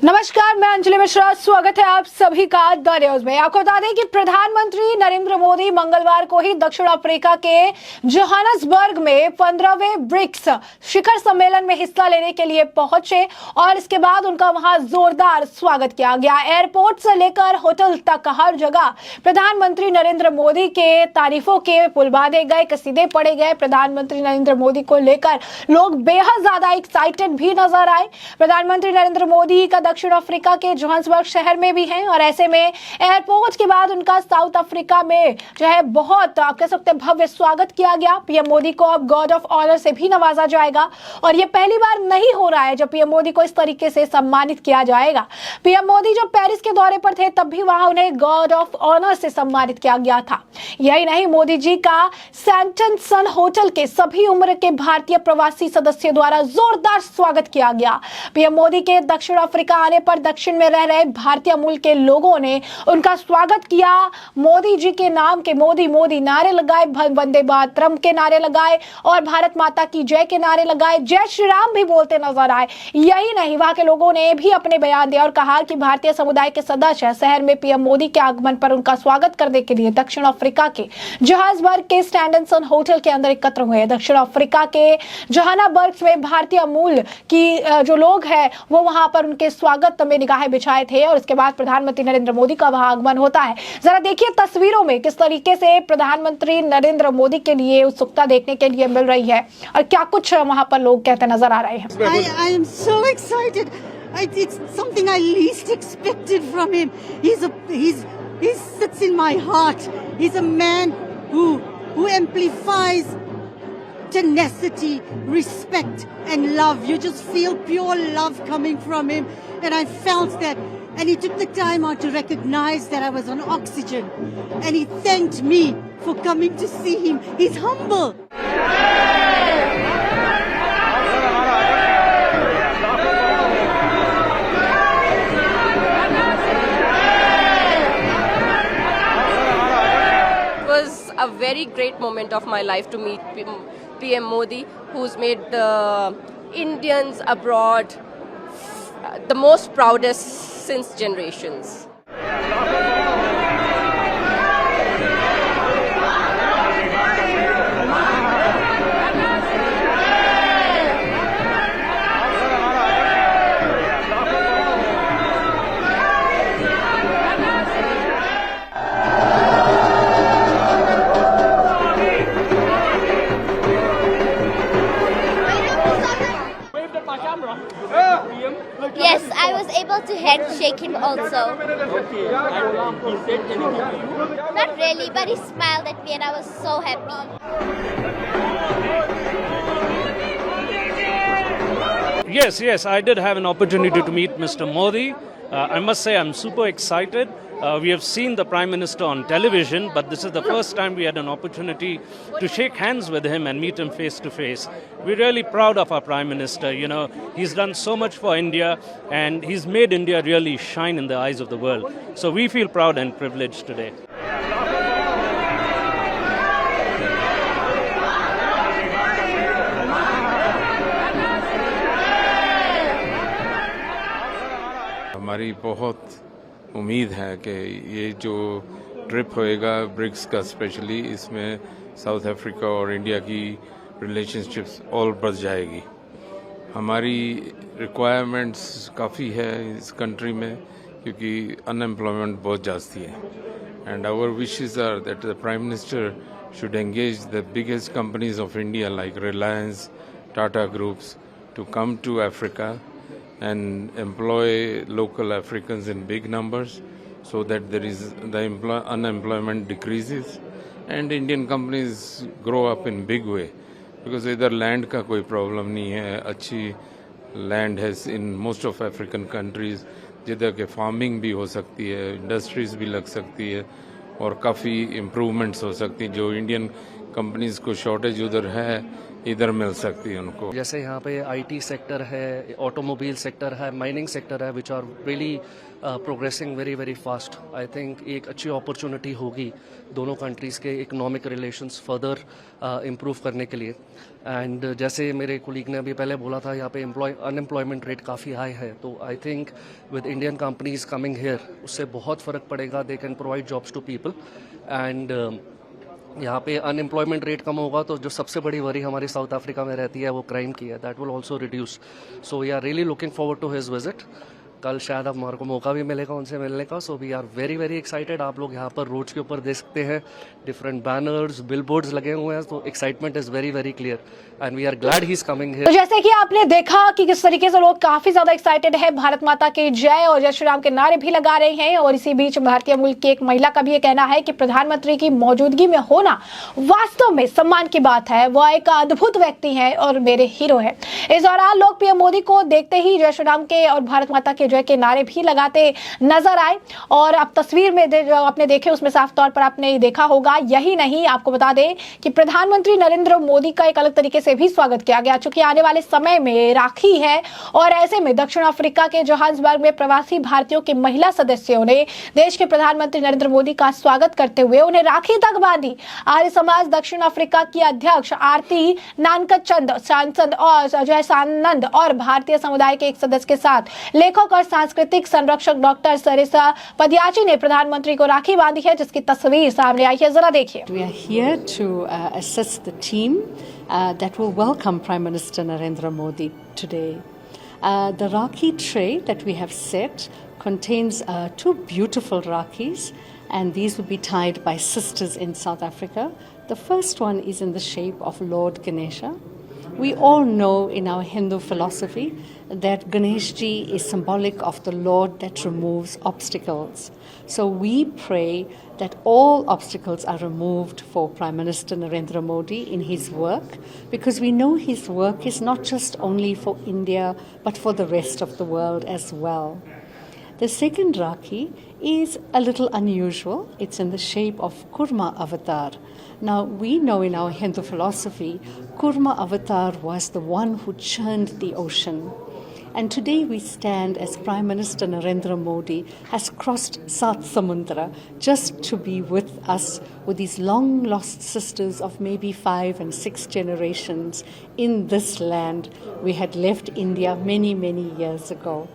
नमस्कार, मैं अंजलि मिश्रा। स्वागत है आप सभी का द न्यूज में। आपको बता दें कि प्रधानमंत्री नरेंद्र मोदी मंगलवार को ही दक्षिण अफ्रीका के जोहान्सबर्ग में 15वें ब्रिक्स शिखर सम्मेलन में हिस्सा लेने के लिए पहुंचे और इसके बाद उनका वहां जोरदार स्वागत किया गया। एयरपोर्ट से लेकर होटल तक हर जगह प्रधानमंत्री नरेंद्र मोदी के तारीफों के पुल बांधे गए, कसीदे पढ़े गए। प्रधानमंत्री नरेंद्र मोदी को लेकर लोग बेहद ज्यादा एक्साइटेड भी नजर आए। प्रधानमंत्री नरेंद्र मोदी का दक्षिण अफ्रीका के जोहान्सबर्ग शहर में भी हैं और ऐसे में एयरपोर्ट के बाद उनका साउथ अफ्रीका में जो है बहुत आप कह सकते हैं भव्य स्वागत किया गया। पीएम मोदी को अब गॉर्ड ऑफ ऑनर से भी नवाजा जाएगा और यह पहली बार नहीं हो रहा है जब पीएम मोदी को इस तरीके से सम्मानित किया जाएगा। पीएम मोदी जब पेरिस के दौरे पर थे तब भी वहां उन्हें गॉर्ड ऑफ ऑनर से सम्मानित किया गया था। यही नहीं, मोदी जी का सैंटन सन होटल के सभी उम्र के भारतीय प्रवासी सदस्यों द्वारा जोरदार स्वागत किया गया। पीएम मोदी के दक्षिण अफ्रीका आने पर दक्षिण में रह रहे भारतीय मूल के लोगों ने उनका स्वागत किया। मोदी जी के नाम के मोदी मोदी नारे लगाए, वंदे मातरम के नारे लगाए और भारत माता की जय के नारे लगाए, जय श्री राम भी बोलते नजर आए। यही नहीं, वहां के लोगों ने भी अपने बयान दिया और कहा कि भारतीय समुदाय के सदस्य शहर में पीएम मोदी के आगमन पर उनका स्वागत करने के लिए दक्षिण अफ्रीका के जोहान्सबर्ग के स्टैंडनसन होटल के अंदर एकत्र हुए। दक्षिण अफ्रीका के जोहान्सबर्ग में भारतीय मूल की जो लोग हैं वो वहां पर उनके स्वागत में निगाहें बिछाए थे और इसके बाद प्रधानमंत्री नरेंद्र मोदी का वहां आगमन होता है। जरा देखिए तस्वीरों में किस तरीके से प्रधानमंत्री नरेंद्र मोदी के लिए उत्सुकता देखने के लिए मिल रही है और क्या कुछ वहां पर लोग कहते नजर आ रहे हैं। I am so excited. It's something I least expected from him. He sits in my heart. He's a man who amplifies tenacity, respect and love. You just feel pure love coming from him, and I felt that. And he took the time out to recognize that I was on oxygen, and he thanked me for coming to see him. He's humble. A very great moment of my life to meet PM Modi, who's made Indians abroad the most proudest since generations. Yes, I was able to handshake him also. Okay, and he said anything to you? Not really, but he smiled at me and I was so happy. Yes, I did have an opportunity to meet Mr. Modi. I must say I'm super excited. We have seen the Prime Minister on television, but this is the first time we had an opportunity to shake hands with him and meet him face to face. We're really proud of our Prime Minister. You know, he's done so much for India and he's made India really shine in the eyes of the world. So we feel proud and privileged today. हमारी बहुत उम्मीद है कि ये जो trip होएगा BRICS का, specially इसमें साउथ अफ्रीका और इंडिया की रिलेशनशिप्स और बढ़ जाएगी। हमारी रिक्वायरमेंट्स काफ़ी है इस कंट्री में क्योंकि अनएम्प्लॉयमेंट बहुत जास्ती है, and our wishes are that the prime minister should engage the biggest companies of India like Reliance, Tata groups to come to Africa and employ local Africans in big numbers so that the unemployment decreases and Indian companies grow up in big way, because इधर land का कोई problem नहीं है, अच्छी land है in most of African countries जिधर के farming भी हो सकती है, industries भी लग सकती है और काफ़ी improvements हो सकती हैं। जो Indian companies को shortage उधर है इधर मिल सकती है उनको। जैसे यहाँ पे आईटी सेक्टर है, ऑटोमोबाइल सेक्टर है, माइनिंग सेक्टर है, which are really progressing very very fast. I think एक अच्छी अपॉर्चुनिटी होगी दोनों कंट्रीज़ के इकोनॉमिक रिलेशंस फर्दर इम्प्रूव करने के लिए। एंड जैसे मेरे कोलीग ने अभी पहले बोला था, यहाँ पे अनएम्प्लॉयमेंट रेट काफ़ी हाई है, तो I think with Indian companies coming here उससे बहुत फ़र्क पड़ेगा। They can provide jobs to people and यहाँ पे अनएम्प्लॉयमेंट रेट कम होगा तो जो सबसे बड़ी वरी हमारी साउथ अफ्रीका में रहती है वो क्राइम की है, that will also reduce. So we are really looking forward to his visit. कल शायद अब हमारे को मौका भी मिलेगा उनसे मिलने का। So we are very very excited. आप लोग यहाँ पर रोड्स के ऊपर देख सकते हैं डिफरेंट बैनर्स, बिलबोर्ड्स लगे हुए हैं, तो excitement is very very clear and we are glad he is coming to here. जैसे कि आपने देखा कि किस तरीके से लोग काफी ज्यादा एक्साइटेड है, भारत माता की जय और जय श्री राम के नारे भी लगा रहे हैं। और इसी बीच भारतीय मूल की एक महिला का भी ये कहना है कि प्रधानमंत्री की मौजूदगी में होना वास्तव में सम्मान की बात है। वह एक अद्भुत व्यक्ति है और मेरे हीरो है। इस दौरान लोग पीएम मोदी को देखते ही जय श्री राम के और भारत माता के जय के नारे भी लगाते नजर आए। और आप तस्वीर में जो आपने देखे उसमें साफ तौर पर आपने देखा होगा। यही नहीं, आपको बता दें कि प्रधानमंत्री नरेंद्र मोदी का एक अलग तरीके से भी स्वागत किया गया, चूंकि आने वाले समय में राखी है और ऐसे में दक्षिण अफ्रीका के जोहान्सबर्ग में प्रवासी भारतीयों के महिला सदस्यों ने देश के प्रधानमंत्री नरेंद्र मोदी का स्वागत करते हुए उन्हें राखी तक बांधी। आर्य समाज दक्षिण अफ्रीका की अध्यक्ष आरती नानकचंद, सांसद और अजय सानंद और भारतीय समुदाय के एक सदस्य के साथ लेखक और सांस्कृतिक संरक्षक डॉक्टर सरिसा पदियाची ने प्रधानमंत्री को राखी बांधी है, जिसकी तस्वीर सामने आई है, जरा देखिए। We are here to assist the team that will welcome Prime Minister Narendra Modi today. The Rakhi tray that we have set contains two beautiful Rakhis, and these will be tied by sisters in South Africa. The first one is in the shape of Lord Ganesha. We all know in our Hindu philosophy that Ganeshji is symbolic of the Lord that removes obstacles. So we pray that all obstacles are removed for Prime Minister Narendra Modi in his work, because we know his work is not just only for India but for the rest of the world as well. The second Rakhi is a little unusual. It's in the shape of Kurma avatar. Now, we know in our Hindu philosophy, Kurma avatar was the one who churned the ocean. And today we stand as Prime Minister Narendra Modi has crossed Sat Samudra just to be with us, with these long lost sisters of maybe 5 and 6 generations in this land. We had left India many, many years ago.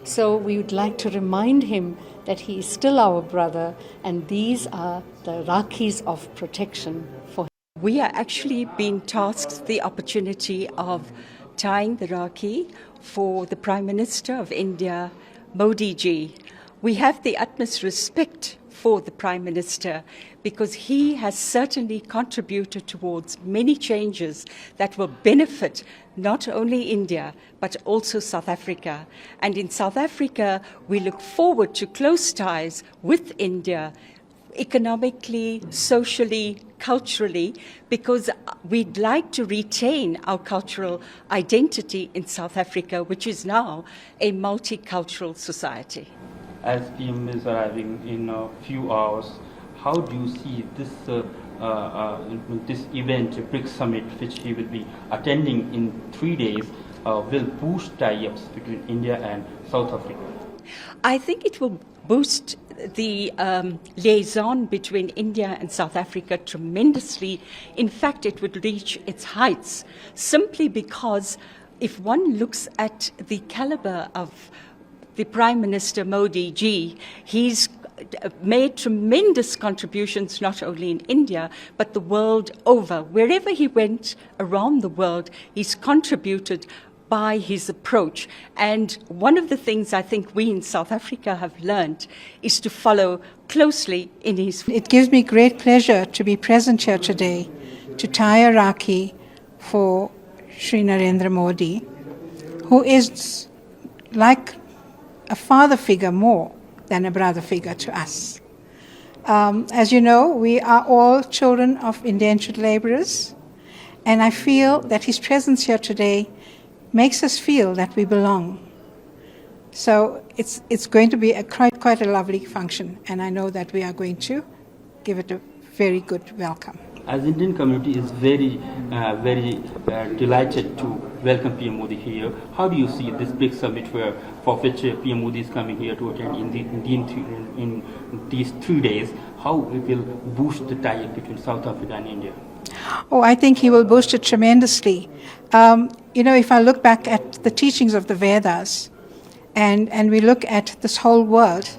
So we would like to remind him that he is still our brother, and these are the Rakhis of protection for him. We are actually being tasked the opportunity of tying the Rakhi for the Prime Minister of India, Modi ji. We have the utmost respect for the Prime Minister because he has certainly contributed towards many changes that will benefit not only India but also South Africa. And in South Africa, we look forward to close ties with India, economically, socially, culturally, because we'd like to retain our cultural identity in South Africa, which is now a multicultural society. As PM is arriving in a few hours, how do you see this this event, BRICS Summit, which he will be attending in 3 days, will boost tie-ups between India and South Africa? I think it will boost the liaison between India and South Africa tremendously. In fact, it would reach its heights simply because if one looks at the caliber of the Prime Minister Modi ji, he's made tremendous contributions not only in India but the world over. Wherever he went around the world, he's contributed by his approach. And one of the things I think we in South Africa have learned is to follow closely in his. It gives me great pleasure to be present here today to tie a Rakhi for Shri Narendra Modi, who is like a father figure more than a brother figure to us. As you know, we are all children of indentured laborers, and I feel that his presence here today makes us feel that we belong. So it's going to be quite a lovely function, and I know that we are going to give it a very good welcome. as Indian community is very delighted to welcome PM Modi here. How do you see this BRICS summit for which PM Modi is coming here to attend in these 3 days? How it will boost the tie between South Africa and India? Oh, I think he will boost it tremendously. If I look back at the teachings of the Vedas and we look at this whole world,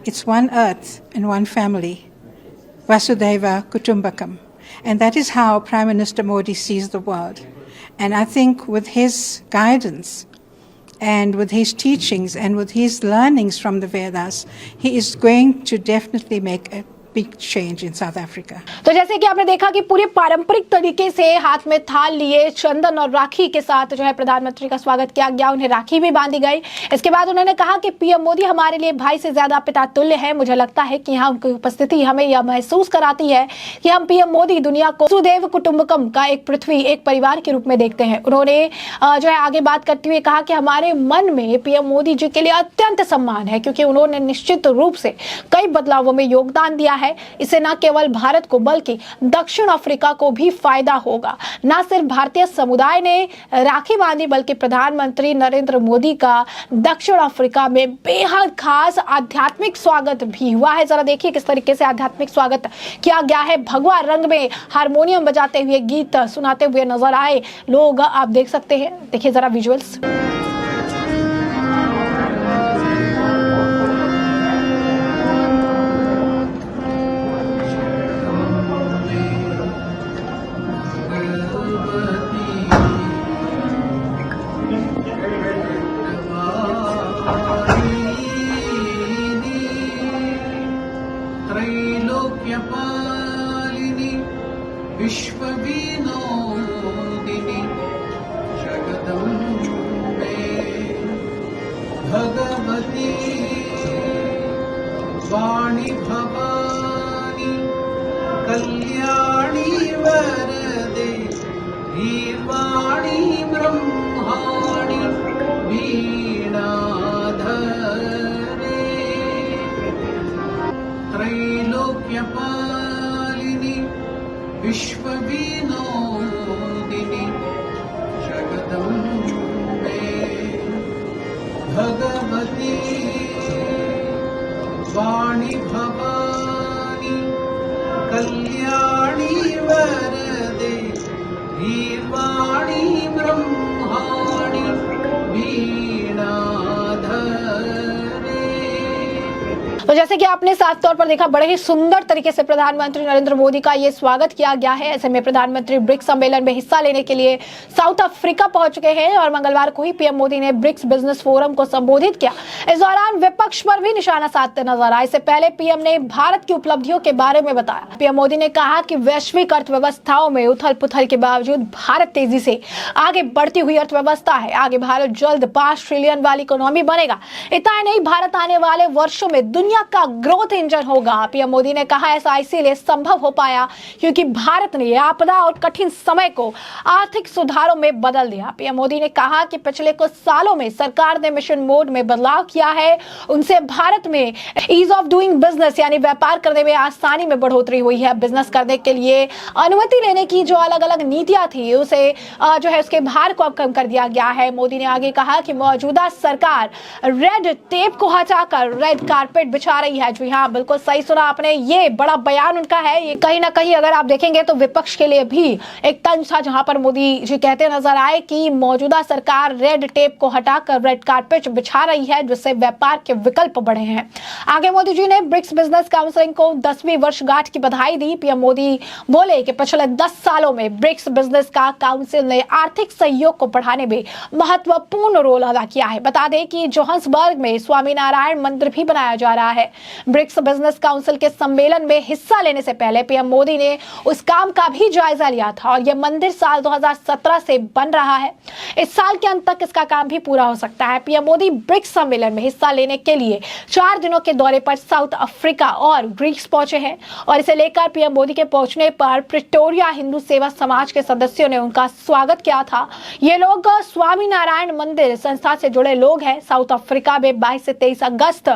it's one earth and one family. Vasudhaiva Kutumbakam. And that is how Prime Minister Modi sees the world. And I think with his guidance and with his teachings and with his learnings from the Vedas, he is going to definitely make a big change in South Africa. तो जैसे कि आपने देखा कि पूरे पारंपरिक तरीके से हाथ में थाल लिए चंदन और राखी के साथ जो है प्रधानमंत्री का स्वागत किया गया, उन्हें राखी भी बांधी गई। इसके बाद उन्होंने कहा कि पीएम मोदी हमारे लिए भाई से ज्यादा पिता तुल्य है। मुझे लगता है कि यहाँ उनकी उपस्थिति हमें यह महसूस कराती है कि हम पीएम मोदी दुनिया को वसुधैव कुटुंबकम का एक पृथ्वी एक परिवार के रूप में देखते हैं। उन्होंने जो है आगे बात करते हुए कहा कि हमारे मन में पीएम मोदी जी के लिए अत्यंत सम्मान है, क्योंकि उन्होंने निश्चित रूप से कई बदलावों में योगदान दिया है। इससे न केवल भारत को बल्कि दक्षिण अफ्रीका को भी फायदा होगा। न सिर्फ भारतीय समुदाय ने राखी बांधी, बल्कि प्रधानमंत्री नरेंद्र मोदी का दक्षिण अफ्रीका में बेहद खास आध्यात्मिक स्वागत भी हुआ है। जरा देखिए किस तरीके से आध्यात्मिक स्वागत किया गया है। भगवा रंग में हारमोनियम बजाते हुए, गीत सुनाते हुए नजर आए लोग, आप देख सकते हैं। देखिए जरा विजुअल्स। त्रैलोक्यपालिनी विश्वविनोदिनी जगदम्बे भगवती वाणी भवानी कल्याणी वरदे धीर्वाणी ब्रह्माणी वीणाधरे त्रैलोक्यपालिनी विश्वविनोदिनी जगदम्बे भगवती वाणी भवानी कल्याणी वरदे धीर्वाणी ब्रह्माणी तो जैसे कि आपने साफ तौर पर देखा, बड़े ही सुंदर तरीके से प्रधानमंत्री नरेंद्र मोदी का ये स्वागत किया गया है। ऐसे में प्रधानमंत्री ब्रिक्स सम्मेलन में हिस्सा लेने के लिए साउथ अफ्रीका पहुंच चुके हैं और मंगलवार को ही पीएम मोदी ने ब्रिक्स बिजनेस फोरम को संबोधित किया। इस दौरान विपक्ष पर भी निशाना साधते नजर आए। इससे पहले पीएम ने भारत की उपलब्धियों के बारे में बताया। पीएम मोदी ने कहा कि वैश्विक अर्थव्यवस्थाओं में उथल पुथल के बावजूद भारत तेजी से आगे बढ़ती हुई अर्थव्यवस्था है। आगे भारत जल्द 5 ट्रिलियन वाली इकोनॉमी बनेगा। इतना ही नहीं, भारत आने वाले वर्षों में दुनिया का ग्रोथ इंजन होगा। पीएम मोदी ने कहा ऐसा इसीलिए संभव हो पाया क्योंकि भारत ने आपदा और कठिन समय को आर्थिक सुधारों में बदल दिया। पीएम मोदी ने कहा कि पिछले कुछ सालों में सरकार ने मिशन मोड में बदलाव किया है। उनसे भारत में ईज ऑफ डूइंग बिजनेस यानी व्यापार करने में आसानी में बढ़ोतरी हुई है। बिजनेस करने के लिए अनुमति लेने की जो अलग अलग नीतियां थी उसे जो है उसके भार को अब कम कर दिया गया है। मोदी ने आगे कहा कि मौजूदा सरकार रेड टेप को हटाकर रेड कारपेट बिछा रही है। जी हाँ, बिल्कुल सही सुना आपने, ये बड़ा बयान उनका है। ये कहीं ना कहीं अगर आप देखेंगे तो विपक्ष के लिए भी एक तंज था, जहां पर मोदी जी कहते नजर आए कि मौजूदा सरकार रेड टेप को हटाकर रेड कारपेट बिछा रही है, जिससे व्यापार के विकल्प बढ़े हैं। आगे मोदी जी ने ब्रिक्स बिजनेस काउंसिल को 10वीं वर्षगांठ की बधाई दी। पीएम मोदी बोले कि पिछले 10 सालों में ब्रिक्स बिजनेस का काउंसिल ने आर्थिक सहयोग को बढ़ाने में महत्वपूर्ण रोल अदा किया है। बता दें कि जोहान्सबर्ग में स्वामीनारायण मंदिर भी बनाया जा रहा है। ब्रिक्स बिजनेस काउंसिल के सम्मेलन में हिस्सा लेने से पहले पीएम मोदी ने उस काम का भी जायजा लिया था और यह मंदिर साल 2017 से बन रहा है। इस साल के अंत तक इसका काम भी पूरा हो सकता है। पीएम मोदी ब्रिक्स सम्मेलन में हिस्सा लेने के लिए 4 दिनों के दौरे पर साउथ अफ्रीका और ग्रीस पहुंचे हैं और इसे लेकर पीएम मोदी के पहुंचने पर प्रिटोरिया हिंदू सेवा समाज के सदस्यों ने उनका स्वागत किया था। ये लोग स्वामीनारायण मंदिर संस्था से जुड़े लोग हैं। साउथ अफ्रीका में 22 से 23 अगस्त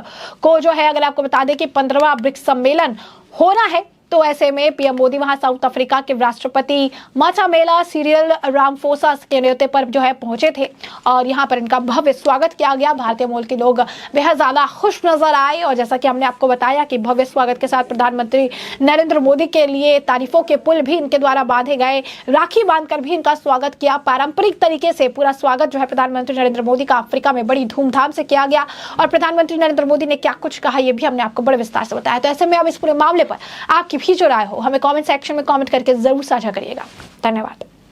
को जो है, अगर आपको बता दें कि 15वां ब्रिक्स सम्मेलन होना है तो ऐसे में पीएम मोदी वहां साउथ अफ्रीका के राष्ट्रपति माचामेला सिरिल रामफोसा के न्योते पर जो है पहुंचे थे और यहाँ पर इनका भव्य स्वागत किया गया। भारतीय मूल के लोग बेहद ज्यादा खुश नजर आए और जैसा कि हमने आपको बताया कि भव्य स्वागत के साथ प्रधानमंत्री नरेंद्र मोदी के लिए तारीफों के पुल भी इनके द्वारा बांधे गए, राखी बांधकर भी इनका स्वागत किया। पारंपरिक तरीके से पूरा स्वागत जो है प्रधानमंत्री नरेंद्र मोदी का अफ्रीका में बड़ी धूमधाम से किया गया और प्रधानमंत्री नरेंद्र मोदी ने क्या कुछ कहा ये भी हमने आपको बड़े विस्तार से बताया। तो ऐसे में अब इस पूरे मामले पर आपकी भी जो राय हो हमें कमेंट सेक्शन में कमेंट करके जरूर साझा करिएगा। धन्यवाद।